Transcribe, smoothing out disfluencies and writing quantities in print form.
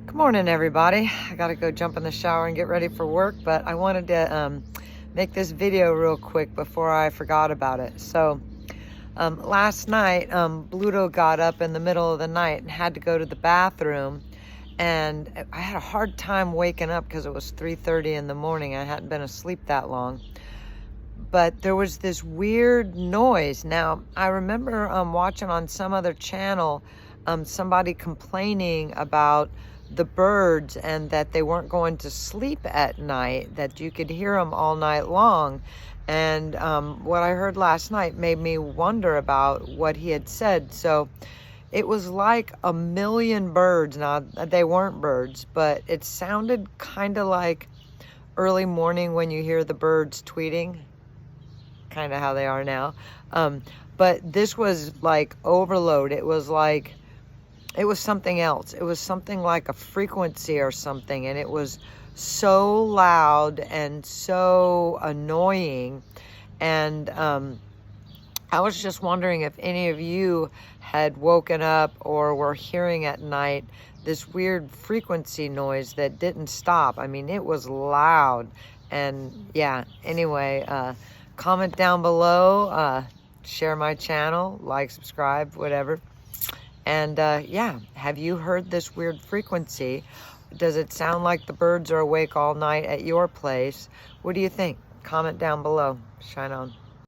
Good morning, everybody. I gotta go jump in the shower and get ready for work, but I wanted to make this video real quick before I forgot about it. So last night, Bluto got up in the middle of the night and had to go to the bathroom, and I had a hard time waking up because it was 3:30 in the morning. I hadn't been asleep that long, but there was this weird noise. Now, I remember watching on some other channel somebody complaining about the birds and that they weren't going to sleep at night, that you could hear them all night long. And what I heard last night made me wonder about what he had said. So it was like a million birds. Now, they weren't birds, but it sounded kind of like early morning when you hear the birds tweeting, kind of how they are now. But this was like overload. It was something else. It was something like a frequency or something, and it was so loud and so annoying. And I was just wondering if any of you had woken up or were hearing at night this weird frequency noise that didn't stop. I mean, it was loud. And yeah, anyway, comment down below, share my channel, like, subscribe, whatever. And yeah, have you heard this weird frequency? Does it sound like the birds are awake all night at your place? What do you think? Comment down below. Shine on.